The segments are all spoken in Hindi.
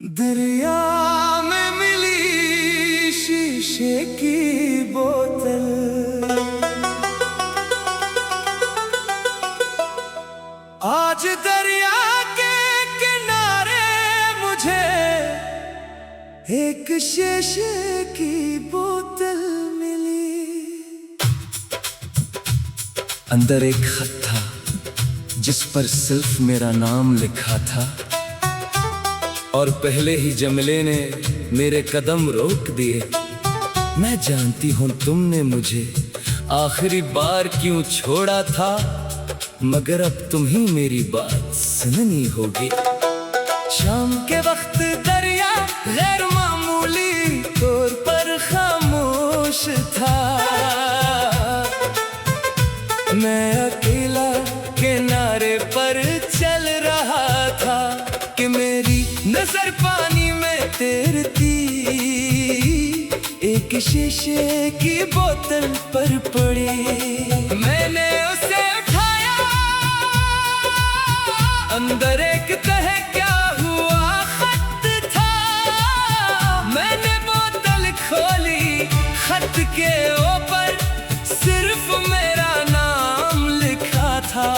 दरिया में मिली शीशे की बोतल, आज दरिया के किनारे मुझे एक शीशे की बोतल मिली। अंदर एक खत था जिस पर सिर्फ मेरा नाम लिखा था, और पहले ही जमले ने मेरे कदम रोक दिए। मैं जानती हूँ तुमने मुझे आखिरी बार क्यों छोड़ा था, मगर अब तुम ही मेरी बात सुननी होगी। शाम के वक्त दरिया गैर मामूली तौर पर खामोश था। मैं अकेला किनारे पर चल रहा था कि मेरी नजर पानी में तैरती एक शीशे की बोतल पर पड़ी। मैंने उसे उठाया, अंदर एक तह क्या हुआ खत था। मैंने बोतल खोली, खत के ऊपर सिर्फ मेरा नाम लिखा था।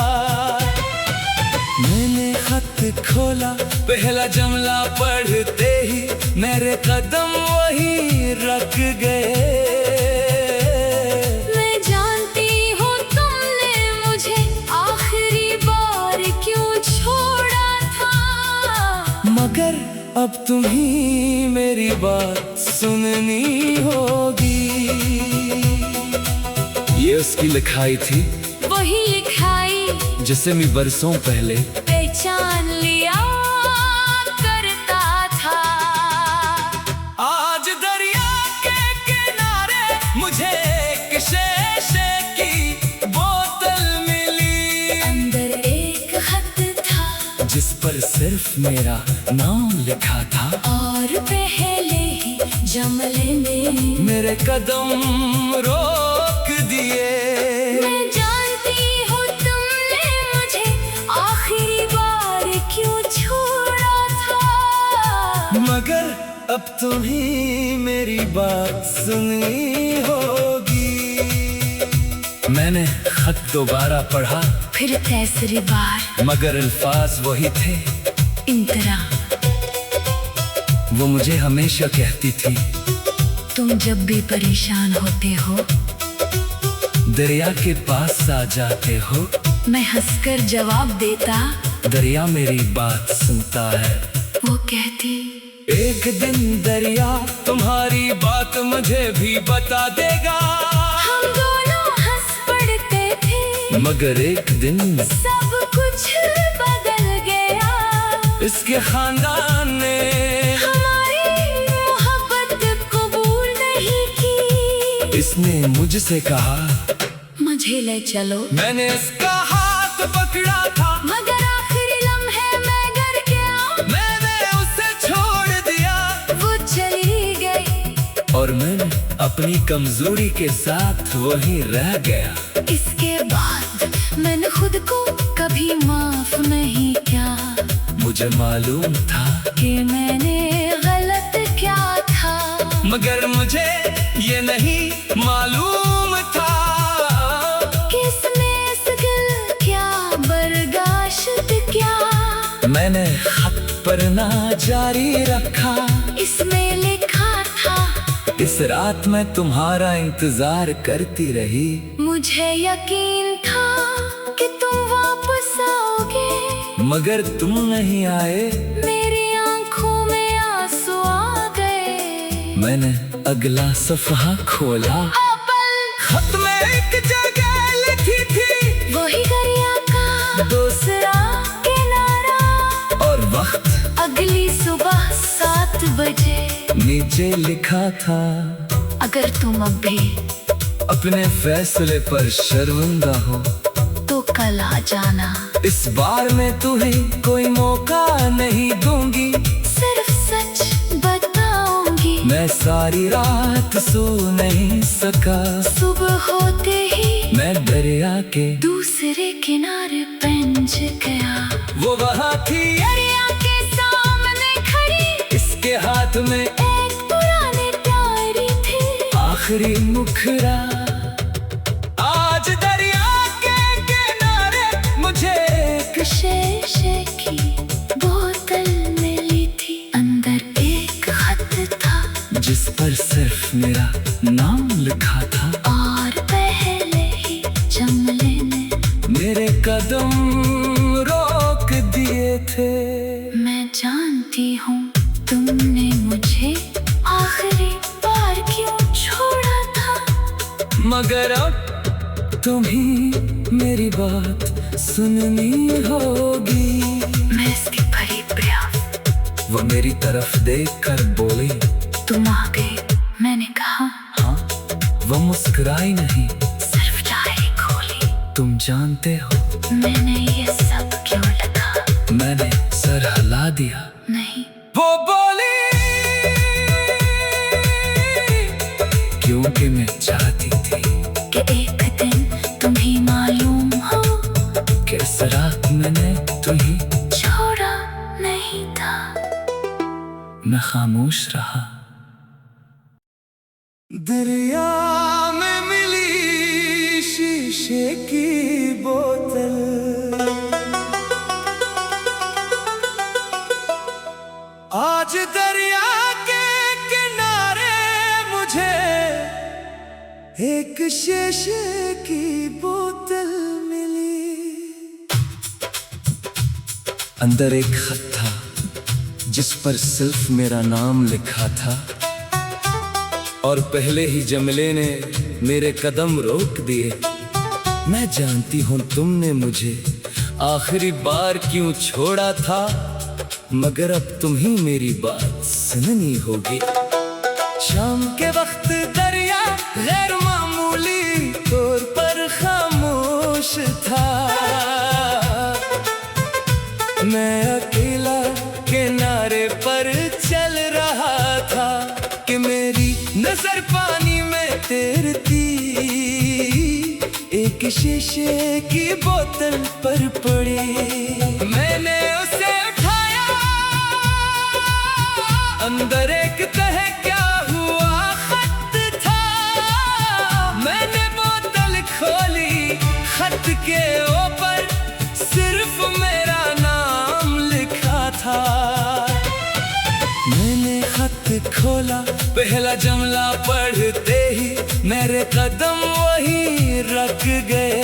मैंने खत खोला, पहला जुमला पढ़ते ही मेरे कदम वहीं रख गए। मैं जानती हूँ तुमने मुझे आखिरी बार क्यों छोड़ा था, मगर अब तुम ही मेरी बात सुननी होगी। ये उसकी लिखाई थी, वही लिखाई जिसे मैं बरसों पहले पहचान लिया करता था। आज दरिया के किनारे मुझे एक शीशे की बोतल मिली। अंदर एक खत था जिस पर सिर्फ मेरा नाम लिखा था, और पहले ही जमले ने मेरे कदम रोक दिए। मैं जानती हूँ तुमने मुझे आखिरी बार क्यों छोड़ा था, मगर अब तुम ही मेरी बात सुननी होगी। मैंने खत दोबारा पढ़ा, फिर तीसरी बार मगर अल्फाज वही थे। इंतरा वो मुझे हमेशा कहती थी, तुम जब भी परेशान होते हो दरिया के पास आ जाते हो। मैं हंसकर जवाब देता, दरिया मेरी बात सुनता है। वो कहती, एक दिन दरिया तुम्हारी बात मुझे भी बता देगा। हम दोनों हंस पड़ते थे, मगर एक दिन सब कुछ बदल गया। इसके खानदान ने हमारी मोहब्बत कबूल नहीं की। इसने मुझसे कहा, मुझे ले चलो। मैंने इसका हाथ पकड़ा था, मगर आखिरी लम्हे मैं डर गया। मैंने उसे छोड़ दिया, वो चली गई और मैंने अपनी कमजोरी के साथ वहीं रह गया। इसके बाद मैंने खुद को कभी माफ नहीं किया। मुझे मालूम था कि मैंने गलत क्या था, मगर मुझे ये नहीं मालूम था किसने सगल क्या बर्दाश्त क्या। मैंने खत पढ़ना जारी रखा। इसमें लिखा था, इस रात मैं तुम्हारा इंतजार करती रही। मुझे यकीन था कि तुम वापस आओगे, मगर तुम नहीं आए। मेरी आंखों में आंसू आ गए। मैंने अगला सफ़हा खोला, खत में एक जगह लिखी थी, वही दरिया का दूसरा किनारा, और वक्त अगली सुबह 7 बजे। नीचे लिखा था, अगर तुम अब भी अपने फैसले पर शर्मिंदा हो तो कल आ जाना। इस बार मैं तुम्हें कोई मौका नहीं दूंगी, सिर्फ सच बताऊंगी। मैं सारी रात सो नहीं सका। सुबह होते ही मैं दरिया के दूसरे किनारे पहुंच गया। वो वहाँ थी दरिया के सामने खड़ी में एक पुराने डायरी थे, आखिरी मुखरा। आज दरिया के किनारे मुझे एक शीशे की बोतल मिली थी, अंदर एक खत था जिस पर सिर्फ मेरा नाम लिखा था। और पहले ही जमले ने मेरे कदम रोक दिए थे। मैं जानती हूँ तुमने मुझे आखिरी बार क्यों छोड़ा था, मगर अब तुम्ही मेरी बात सुननी होगी। मैं इसकी भरी प्यास। वो मेरी तरफ देखकर बोली, तुम आ गए। मैंने कहा हाँ। वो मुस्कुराई नहीं, सिर्फ डायरी खोली। तुम जानते हो मैंने ये सब क्यों लिखा? मैंने सर हिला दिया। नहीं, वो बोली, क्योंकि मैं चाहती थी कि एक दिन तुम्हें मालूम हो कि इस रात मैंने तुम्ही। छोड़ा नहीं था। मैं खामोश रहा। दरिया में मिली शीशे की बोतल, आज दरिया के किनारे मुझे एक शीशे की बोतल मिली। अंदर एक खत था जिस पर सिर्फ मेरा नाम लिखा था, और पहले ही जमले ने मेरे कदम रोक दिए। मैं जानती हूँ तुमने मुझे आखिरी बार क्यों छोड़ा था, मगर अब तुम ही मेरी बात सुननी होगी। शाम के वक्त दरिया गैर मामूली तौर पर खामोश था। मैं अकेला किनारे पर चल रहा था कि मेरी नजर पानी में तैरती एक शीशे की बोतल पर पड़ी। मैंने उसे उठाया, अंदर एक तह क्या हुआ खत था। मैंने बोतल खोली, खत के ऊपर सिर्फ मेरा नाम लिखा था। मैंने खत खोला, पहला जुमला पढ़ते ही मेरे कदम वहीं रख गए।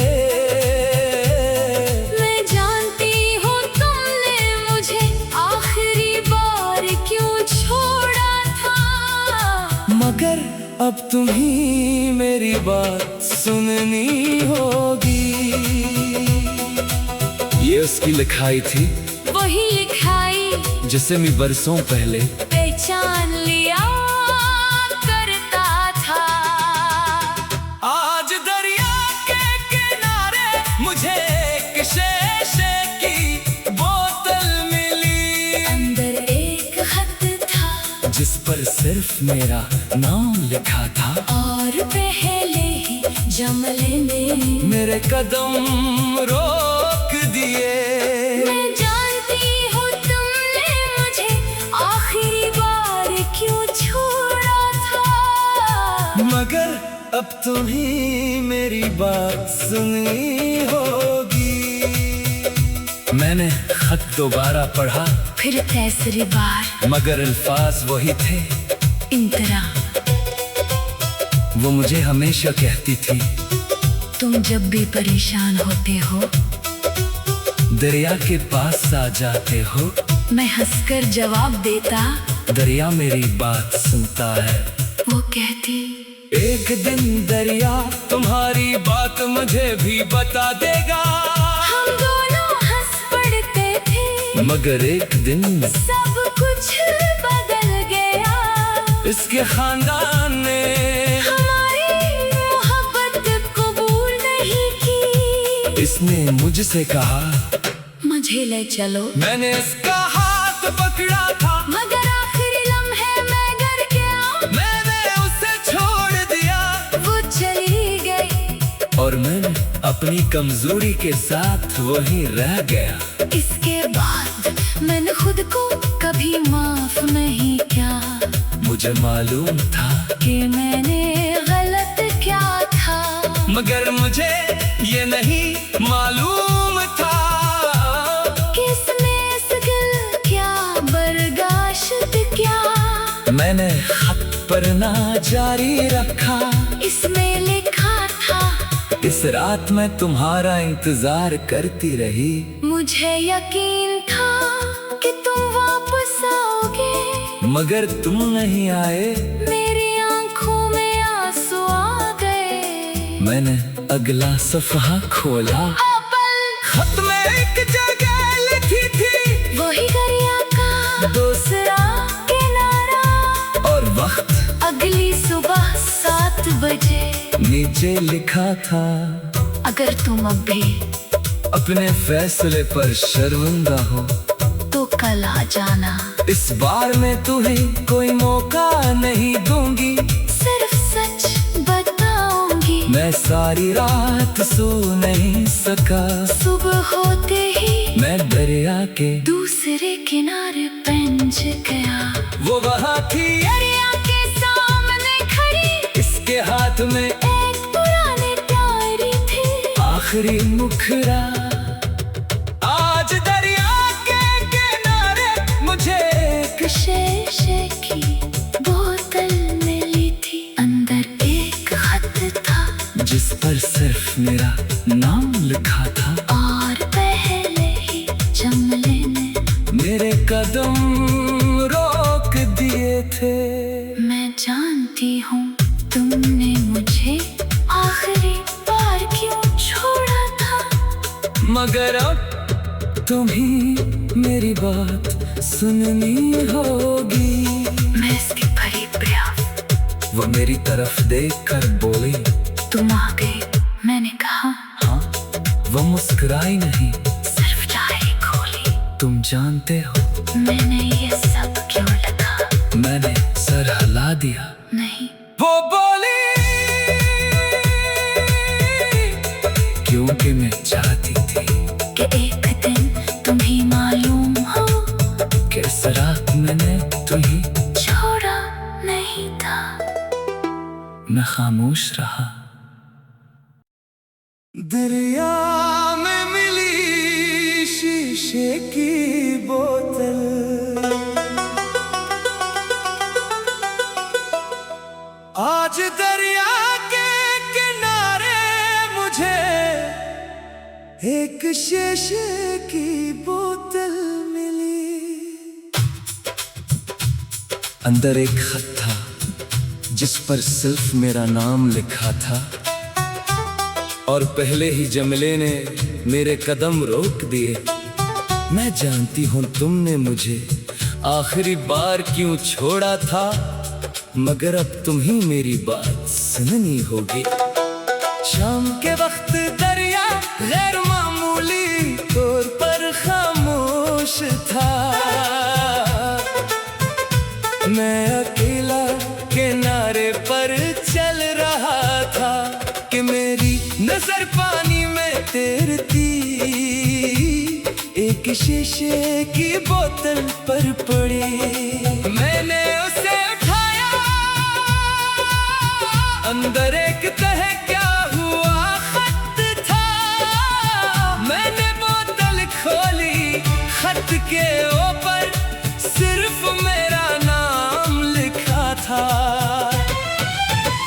मैं जानती हूँ तुमने मुझे आखिरी बार क्यों छोड़ा था, मगर अब तुम्ही मेरी बात सुननी होगी। ये उसकी लिखाई थी, वही लिखाई जिसे मैं बरसों पहले पहचान लिया करता था। आज दरिया के किनारे मुझे एक शीशे की बोतल मिली, अंदर एक खत था जिस पर सिर्फ मेरा नाम लिखा था। और पहले ही जमले ने मेरे कदम रोक दिए। मैं जानती हूँ तुमने मुझे आखिरी बार क्यों छोड़ा था, मगर अब तुम्ही मेरी बात सुननी होगी। मैंने खत दोबारा पढ़ा, फिर तीसरी बार मगर अल्फाज वही थे। इंतरा, वो मुझे हमेशा कहती थी, तुम जब भी परेशान होते हो दरिया के पास आ जाते हो। मैं हंसकर जवाब देता, दरिया मेरी बात सुनता है। वो कहती, एक दिन दरिया तुम्हारी बात मुझे भी बता देगा। हम दोनों हंस पड़ते थे, मगर एक दिन सब कुछ बदल गया। इसके खानदान ने हमारी मोहब्बत कबूल नहीं की। इसने मुझसे कहा, मुझे ले चलो। मैंने इसका हाथ पकड़ा था, मगर आखिरी लम्हे मैं डर गया। मैंने उसे छोड़ दिया। वो चली गई और मैंने अपनी कमजोरी के साथ वहीं रह गया। इसके बाद मैंने खुद को कभी माफ नहीं किया। मुझे मालूम था कि मैंने गलत क्या था, मगर मुझे ये नहीं मालूम था किसने सगल क्या बर्दाश्त क्या। मैंने खत पढ़ना जारी रखा, इसमें लिखा था इस रात मैं तुम्हारा इंतजार करती रही। मुझे यकीन था कि तुम वापस आओगे, मगर तुम नहीं आए। मेरी आंखों में आंसू आ गए। मैंने अगला सफ़हा खोला, खत में एक जगह लिखी थी वही दरिया का दूसरा किनारा, और वक्त अगली सुबह 7 बजे। नीचे लिखा था अगर तुम अब भी अपने फैसले पर शर्मिंदा हो तो कल आ जाना। इस बार मैं तुम्हें कोई मौका नहीं दूंगी, सिर्फ सच बताऊंगी। मैं सारी रात सो नहीं सका। सुबह होते ही मैं दरिया के दूसरे किनारे पहुंच गया। वो वहाँ थी दरिया के सामने खड़ी, इसके हाथ में एक पुरानी डायरी थी। आखिरी मुखरा। आज दरिया के किनारे मुझे एक शीशे की बोतल मिली थी, अंदर एक खत था जिस पर सिर्फ मेरा नाम लिखा था, और पहले ही जमले ने मेरे कदम रोक दिए थे। मैं जानती हूँ तुमने मुझे आखिरी बार क्यों छोड़ा था, मगर अब तुम्ही मेरी बात सुननी होगी। मैं इसकी भरी प्यास। वो मेरी तरफ देखकर बोली, तुम आ गए। मैंने कहा हाँ। वो मुस्कुराई नहीं, सिर्फ डायरी खोली। तुम जानते हो मैंने ये सब क्यों लिखा? मैंने सर हिला दिया। नहीं, वो बोली क्योंकि मैं चाहती थी कि एक दिन तुम्हें मालूम हो कि इस रात मैंने तुम्ही। छोड़ा नहीं था। मैं खामोश रहा। दरिया में मिली शीशे की बोतल, आज दरिया के किनारे मुझे एक शीशे की बोतल मिली। अंदर एक खत था जिस पर सिर्फ मेरा नाम लिखा था, और पहले ही जमले ने मेरे कदम रोक दिए। मैं जानती हूँ तुमने मुझे आखिरी बार क्यों छोड़ा था, मगर अब तुम ही मेरी बात सुननी होगी। शाम के वक्त दरिया गैर मामूली तौर पर खामोश था। मैं अकेला किनारे पर चल रहा था कि मेरी नजर पानी में तैरती एक शीशे की बोतल पर पड़ी। मैंने उसे उठाया, अंदर एक तह क्या हुआ खत था। मैंने बोतल खोली, खत के ऊपर सिर्फ मेरा नाम लिखा था।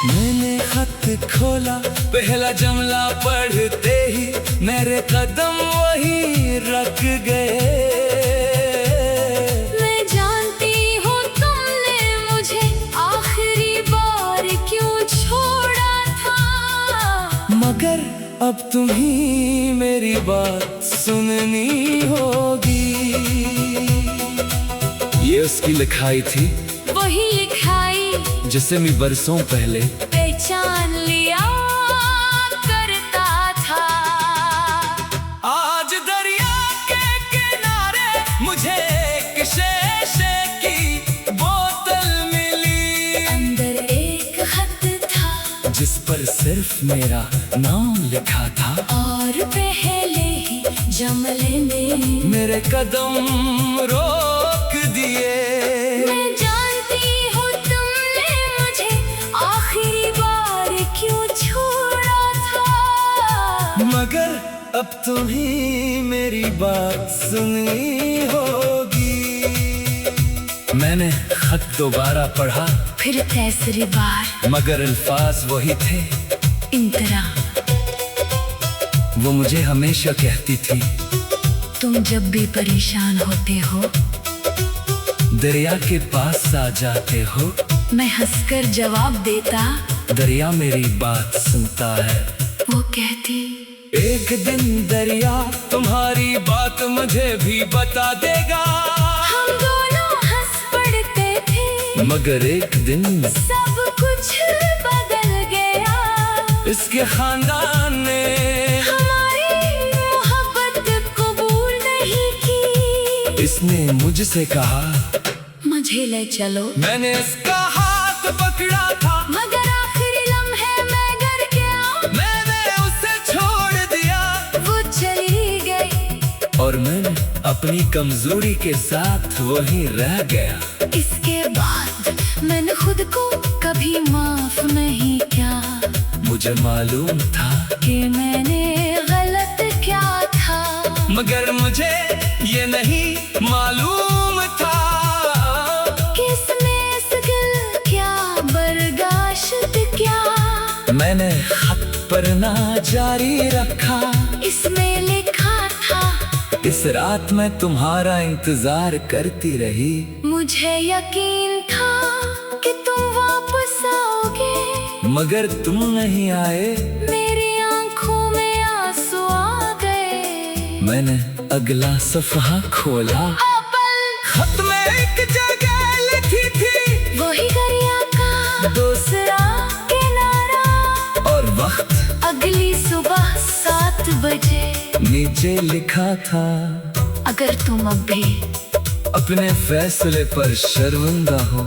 मैंने खत खोला, पहला जुमला पढ़ते ही मेरे कदम वहीं रख गए। मैं जानती हूँ तुमने मुझे आखिरी बार क्यों छोड़ा था, मगर अब तुम्ही मेरी बात सुननी होगी। ये उसकी लिखाई थी, वही लिखाई जिसे मैं बरसों पहले पहचान लिया करता था। आज दरिया के किनारे मुझे एक शीशे की बोतल मिली। अंदर एक खत था जिस पर सिर्फ मेरा नाम लिखा था, और पहले ही जमले ने मेरे कदम रोक दिए। मैं जानती हूँ तुम अब तुम ही मेरी बात सुनी होगी। मैंने खत दोबारा पढ़ा, फिर तीसरी बार, मगर अल्फाज वही थे। इन तरह वो मुझे हमेशा कहती थी, तुम जब भी परेशान होते हो दरिया के पास आ जाते हो। मैं हंसकर जवाब देता, दरिया मेरी बात सुनता है। वो कहती, एक दिन दरिया तुम्हारी बात मुझे भी बता देगा। हम दोनों हंस पड़ते थे, मगर एक दिन सब कुछ बदल गया। इसके खानदान ने हमारी मोहब्बत कबूल नहीं की। इसने मुझसे कहा, मुझे ले चलो। मैंने इसका हाथ पकड़ा था, मगर आखिरी लम्हे मैं डर गया। मैंने उसे छोड़ दिया। वो चली गई और मैंने अपनी कमजोरी के साथ वहीं रह गया। इसके बाद मैंने खुद को कभी माफ नहीं किया। मुझे मालूम था कि मैंने गलत क्या था, मगर मुझे ये नहीं मालूम था किसने सगल क्या बर्दाश्त क्या। मैंने खत पढ़ना जारी रखा। इसमें लिखा था, इस रात मैं तुम्हारा इंतजार करती रही। मुझे यकीन था कि तुम वापस आओगे, मगर तुम नहीं आए। मेरी आंखों में आंसू आ गए। मैंने अगला सफ़हा खोला। खत में एक जगह लिखी थी, वही दरिया का दूसरा किनारा। और वक्त अगली सुबह 7 बजे। नीचे लिखा था, अगर तुम अब भी अपने फैसले पर शर्मिंदा हो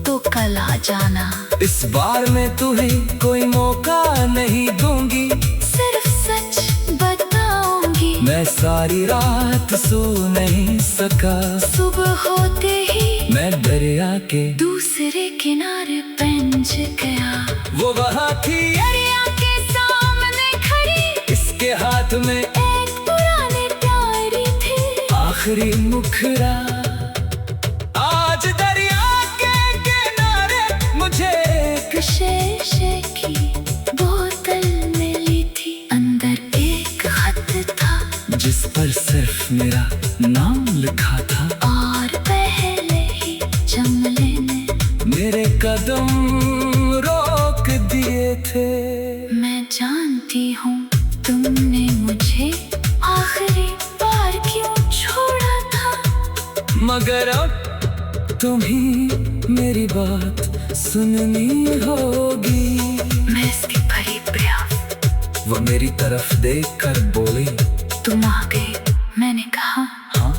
तो कल आ जाना। इस बार मैं तुम्हें कोई मौका नहीं दूंगी। सिर्फ सच बताऊंगी। मैं सारी रात सो नहीं सका। सुबह होते ही मैं दरिया के दूसरे किनारे पहुंच गया। वो वहाँ थी दरिया के सामने खड़ी, इसके हाथ में एक पुरानी डायरी थी। आखिरी मुखरा। आज दरिया के किनारे मुझे एक शीशे की बोतल मिली थी। अंदर एक खत था, जिस पर सिर्फ मेरा नाम लिखा था। और पहले ही जंगले ने मेरे कदम रोक दिए थे। मैं जानती हूँ तुमने मुझे आखिरी बार क्यों छोड़ा था, मगर अब तुम ही मेरी बात सुननी होगी। मैं इसकी भरी प्यास। वो मेरी तरफ देखकर बोली, तुम आ गए। मैंने कहा, हाँ।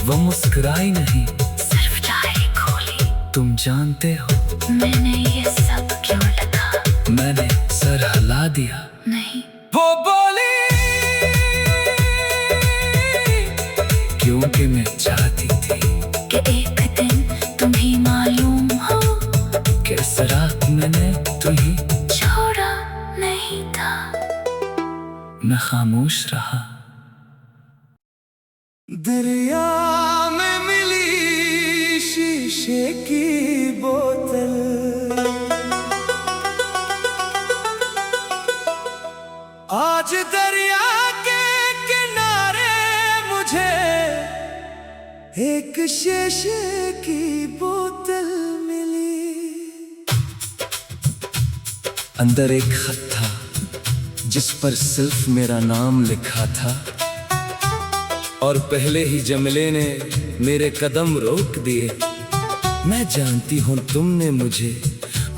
वो मुस्कुराई नहीं, सिर्फ डायरी खोली। तुम जानते हो मैंने ये सब क्यों लिखा? मैंने सर हिला दिया। नहीं, वो बोली, क्योंकि मैं चाहती थी कि एक दिन तुम्हें मालूम हो कि इस रात मैंने तुम्हें छोड़ा नहीं था। मैं खामोश रहा। दरिया में मिली शीशे की बोतल, आज दरिया के किनारे मुझे एक शीशे की बोतल मिली। अंदर एक खत था, जिस पर सिर्फ मेरा नाम लिखा था। और पहले ही जमले ने मेरे कदम रोक दिए। मैं जानती हूँ तुमने मुझे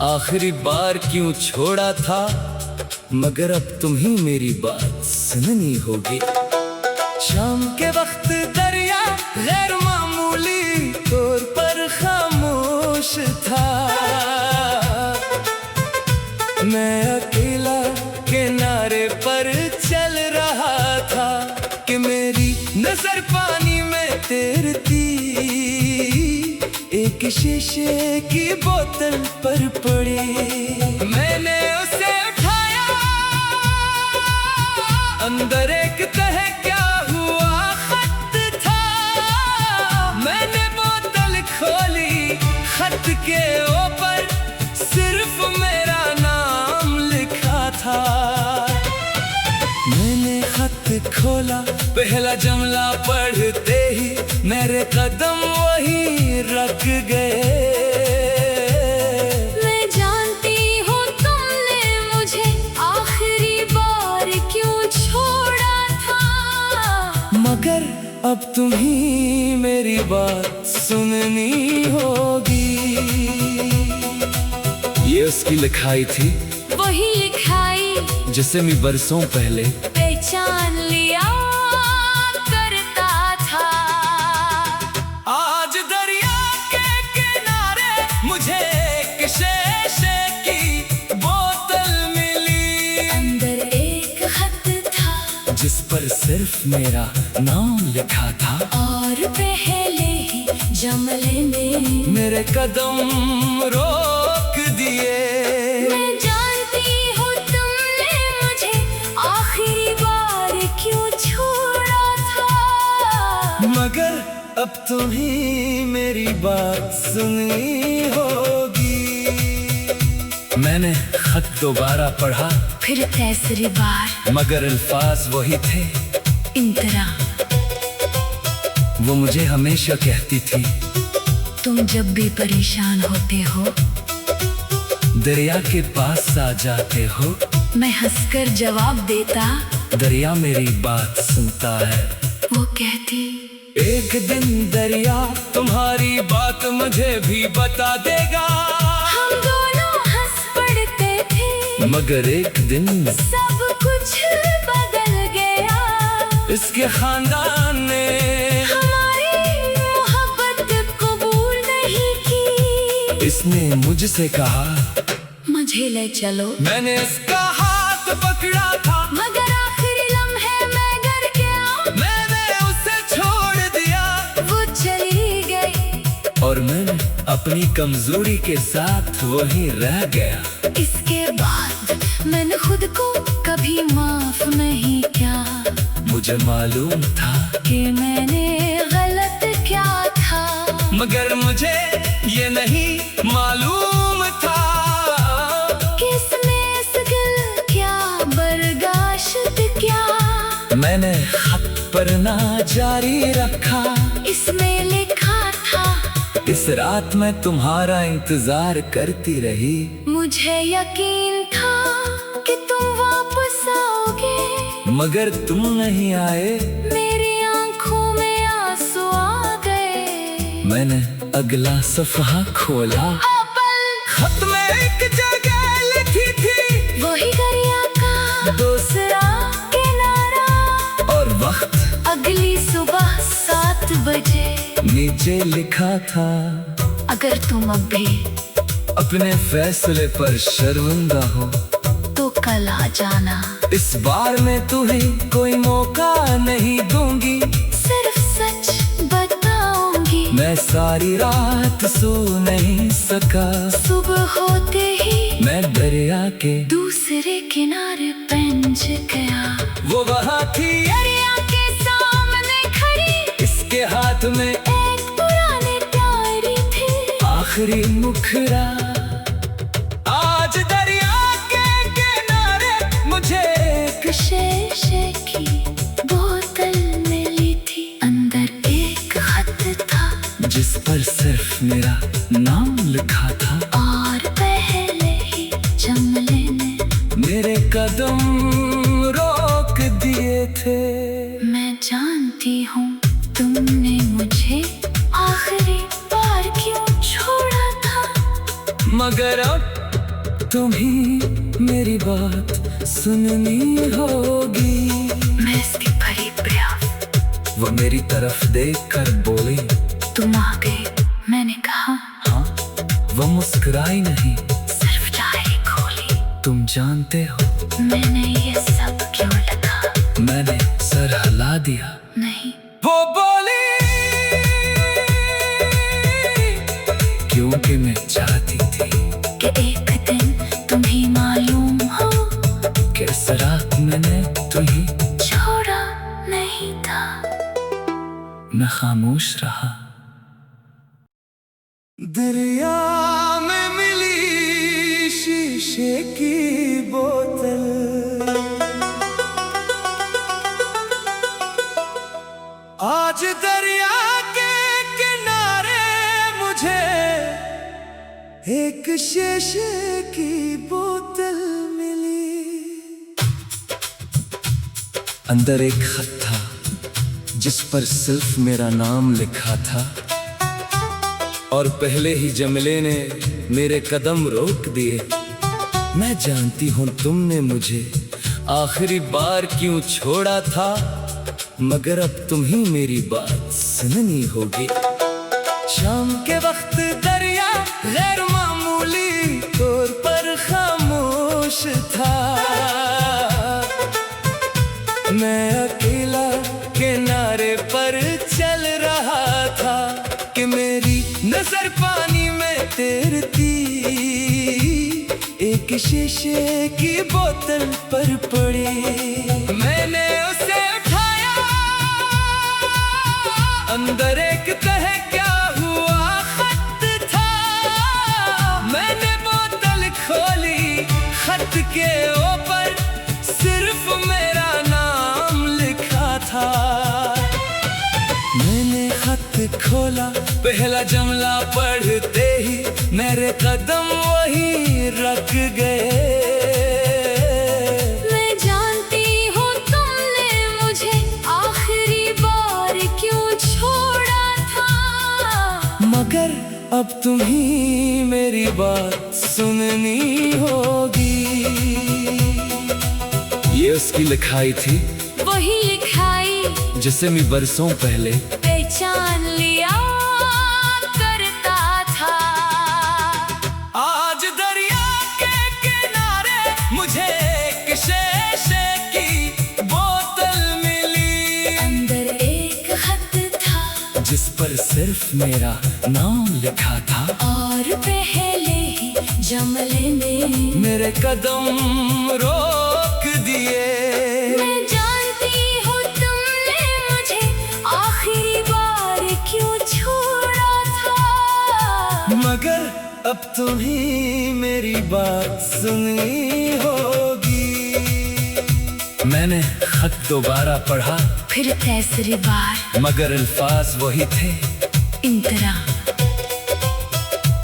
आखिरी बार क्यों छोड़ा था, मगर अब तुम ही मेरी बात सुननी होगी। शाम के वक्त दरिया गैर मामूली तौर पर खामोश था। मैं अकेला किनारे पर चल रहा था कि मेरी नजर पानी में तैरती एक शीशे की बोतल पर पड़ी। मैंने उसे उठाया, अंदर एक तह क्या हुआ खत था। मैंने बोतल खोली, खत के ऊपर सिर्फ मेरा नाम लिखा था। मैंने खत खोला, पहला जुमला पढ़ते ही मेरे कदम वहीं रख गए। मैं जानती हूँ तुमने मुझे आखिरी बार क्यों छोड़ा था, मगर अब तुम्ही मेरी बात सुननी होगी। ये उसकी लिखाई थी, वही लिखाई जिसे मैं बरसों पहले पहचान लिया करता था। आज दरिया के किनारे मुझे एक शीशे की बोतल मिली। अंदर एक खत था जिस पर सिर्फ मेरा नाम लिखा था। और पहले ही जुमले ने मेरे कदम रोक दिए। मैं जानती हूँ तुमने मुझे आखिरी बार क्यों छोड़ा था, मगर अब तुम्ही मेरी बात सुननी होगी। मैंने खत दोबारा पढ़ा, फिर तीसरी बार मगर अल्फाज वही थे। इंतरा, वो मुझे हमेशा कहती थी, तुम जब भी परेशान होते हो दरिया के पास आ जाते हो। मैं हंसकर जवाब देता, दरिया मेरी बात सुनता है। वो कहती, एक दिन दरिया तुम्हारी बात मुझे भी बता देगा। हम दोनों हंस पड़ते थे, मगर एक दिन सब कुछ बदल गया। इसके खानदान ने हमारी मोहब्बत कबूल नहीं की। इसने मुझसे कहा, मुझे ले चलो। मैंने इसका हाथ पकड़ा था, मगर आखिरी लम्हे मैं डर गया। मैंने उसे छोड़ दिया वो चली गई और मैंने अपनी कमजोरी के साथ वहीं रह गया। इसके बाद मैंने खुद को कभी माफ नहीं किया। मुझे मालूम था कि मैंने गलत क्या था, मगर मुझे ये नहीं मालूम था किसमें सगल क्या बर्दाश्त क्या। मैंने खत पढ़ना जारी रखा। इसमें लिखा था, इस रात मैं तुम्हारा इंतजार करती रही। मुझे यकीन था कि तुम वापस आओगे, मगर तुम नहीं आए। मेरी आंखों में आंसू आ गए। मैंने अगला सफ़हा खोला, खत में एक जगह लिखी थी, वही दरिया का दूसरा किनारा। और वक्त अगली सुबह 7 बजे। नीचे लिखा था, अगर तुम अब भी अपने फैसले पर शर्मिंदा हो तो कल आ जाना। इस बार मैं तुम्हें कोई मौका नहीं दूंगी। सिर्फ सच बताऊंगी। मैं सारी रात सो नहीं सका। सुबह होते ही मैं दरिया के दूसरे किनारे पहुंच गया। वो वहाँ थी दरिया के सामने खड़ी, इसके हाथ में एक पुरानी डायरी थी। आखिरी मुखरा। आज दरिया के किनारे मुझे एक शीशे की बोतल मिली थी। अंदर एक खत था जिस पर सिर्फ मेरा नाम लिखा था। और पहले ही जुमले ने मेरे कदम रोक दिए थे। मैं जानती हूँ तुमने मुझे आखिरी बार क्यों छोड़ा था, मगर अब तुम्ही मेरी बात सुननी होगी। मैं इसकी भरी प्यास। वो मेरी तरफ देखकर बोली, तुम आ गए। मैंने कहा, हाँ। वो मुस्कुराई नहीं, सिर्फ डायरी खोली। तुम जानते हो मैंने ये सब क्यों लिखा? मैंने सर हिला दिया। नहीं, वो बोली, क्योंकि मैं चाहती थी कि एक दिन तुम्हें मालूम हो कि इस रात मैंने तुम्हें मैं खामोश रहा। दरिया में मिली शीशे की बोतल, आज दरिया के किनारे मुझे एक शीशे की बोतल मिली। अंदर एक खत था जिस पर सिर्फ मेरा नाम लिखा था, और पहले ही जमले ने मेरे कदम रोक दिए। मैं जानती हूँ तुमने मुझे आखिरी बार क्यों छोड़ा था, मगर अब तुम ही मेरी बात सुननी होगी। शाम के वक्त दरिया गैर मामूली तौर पर खामोश था। मैं अकेला किनारे पर चल रहा था कि मेरी नजर पानी में तैरती एक शीशे की बोतल पर पड़ी। मैंने उसे उठाया, अंदर एक तह क्या हुआ खत था। मैंने बोतल खोली, खत के ऊपर सिर्फ मेरा नाम लिखा था। मैंने खत खोला, पहला जुमला पढ़ते ही मेरे कदम वहीं रख गए। मैं जानती हूँ तुमने मुझे आखिरी बार क्यों छोड़ा था, मगर अब तुम ही मेरी बात सुननी होगी। ये उसकी लिखाई थी, वही लिखाई जिसे मैं बरसों पहले पहचान लिया करता था। आज दरिया के किनारे मुझे एक शीशे की बोतल मिली। अंदर एक खत था जिस पर सिर्फ मेरा नाम लिखा था, और पहले ही जमले ने मेरे कदम रोक दिए। मैं जानती हूँ तुमने मुझे आखिरी बार क्यों छोड़ा था, मगर अब तुम ही मेरी बात सुननी होगी। मैंने खत दोबारा पढ़ा, फिर तीसरी बार, मगर अल्फाज वही थे। इंतरा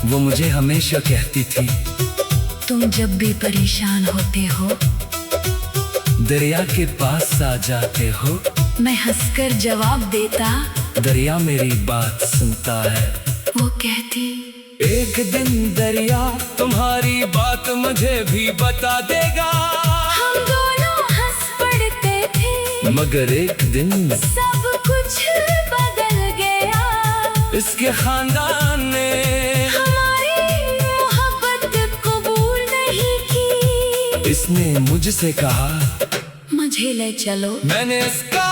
वो मुझे हमेशा कहती थी, तुम जब भी परेशान होते हो दरिया के पास आ जाते हो। मैं हंसकर जवाब देता, दरिया मेरी बात सुनता है। वो कहती, एक दिन दरिया तुम्हारी बात मुझे भी बता देगा। हम दोनों हंस पड़ते थे, मगर एक दिन सब कुछ बदल गया। इसके खानदान ने हमारी मोहब्बत कबूल नहीं की। इसने मुझसे कहा, मुझे ले चलो। मैंने इसका